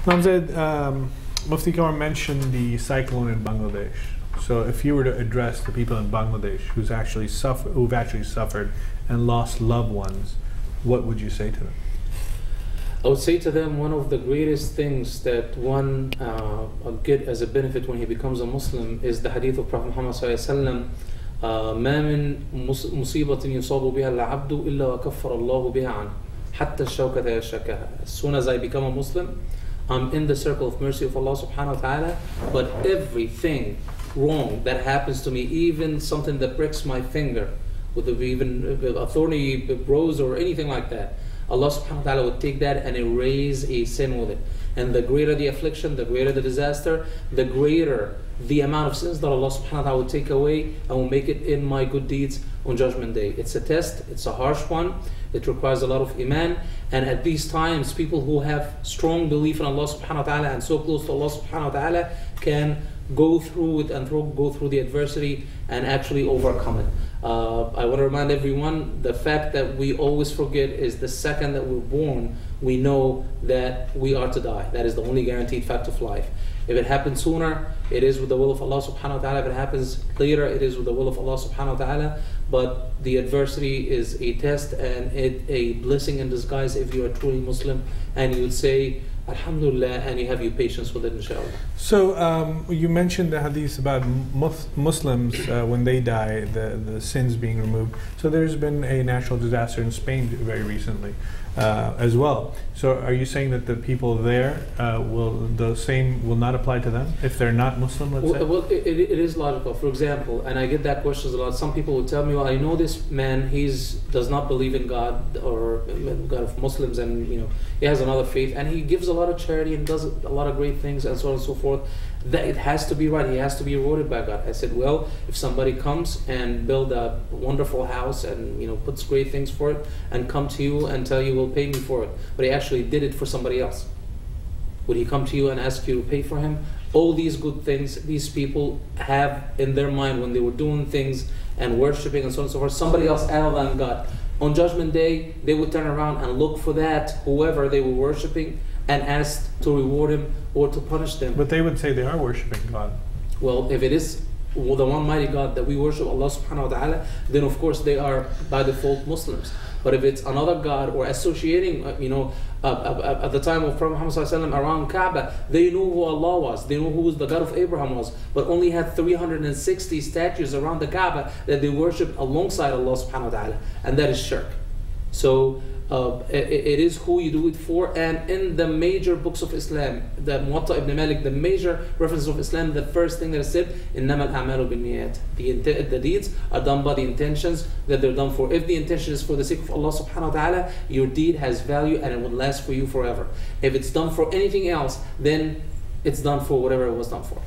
Imam Zayed, Mufti Kamar mentioned the cyclone in Bangladesh. So if you were to address the people in Bangladesh who've actually suffered and lost loved ones, what would you say to them? I would say to them, one of the greatest things that one get as a benefit when he becomes a Muslim is the hadith of Prophet Muhammad ﷺ, ما من مصيبة يصاب بها العبد إلا وكفر الله بها عنه حتى الشوكة يشكها. As soon as I become a Muslim, I'm in the circle of mercy of Allah subhanahu wa ta'ala, but everything wrong that happens to me, even something that breaks my finger, with even a thorny rose or anything like that, Allah subhanahu wa ta'ala would take that and erase a sin with it. And the greater the affliction, the greater the disaster, the greater the amount of sins that Allah subhanahu wa ta'ala will take away and will make it in my good deeds on Judgment Day. It's a test, it's a harsh one, it requires a lot of iman, and at these times people who have strong belief in Allah subhanahu wa ta'ala and so close to Allah subhanahu wa ta'ala can go through it and go through the adversity and actually overcome it. I want to remind everyone, the fact that we always forget is the second that we're born, we know that we are to die. That is the only guaranteed fact of life. If it happens sooner, it is with the will of Allah subhanahu wa ta'ala. If it happens later, it is with the will of Allah subhanahu wa ta'ala. But the adversity is a test and a blessing in disguise if you are truly Muslim, and you would say Alhamdulillah, and you have your patience with it, inshallah. So you mentioned the hadith about Muslims when they die, the sins being removed. So there's been a natural disaster in Spain very recently as well. So are you saying that the people there the same will not apply to them if they're not Muslim, let's say? Well, it is logical. For example, and I get that question a lot, some people will tell me, well, I know this man, does not believe in God or God of Muslims, and he has another faith, and he gives a lot of charity and does a lot of great things and so on and so forth. That it has to be right, he has to be rewarded by God. I said, well, if somebody comes and build a wonderful house and puts great things for it and come to you and tell you, will pay me for it, but he actually did it for somebody else, would he come to you and ask you to pay for him? All these good things these people have in their mind when they were doing things and worshipping and so on and so forth, somebody else other than God. On Judgment Day, they would turn around and look for that, whoever they were worshipping, and ask to reward him or to punish them. But they would say they are worshipping God. Well, if it is the Almighty God that we worship, Allah subhanahu wa ta'ala, then of course they are by default Muslims. But if it's another God or associating, at the time of Prophet Muhammad sallallahu alaihi wasallam around Kaaba, they knew who Allah was, they knew who the God of Abraham was, but only had 360 statues around the Kaaba that they worshipped alongside Allah subhanahu wa ta'ala, and that is shirk. So it is who you do it for. And in the major books of Islam, the Muwatta ibn Malik, the major references of Islam, the first thing that is said, إِنَّمَا الْأَعْمَالُ بِالنِّيَّاتِ. The deeds are done by the intentions that they're done for. If the intention is for the sake of Allah subhanahu wa ta'ala, your deed has value and it will last for you forever. If it's done for anything else, then it's done for whatever it was done for.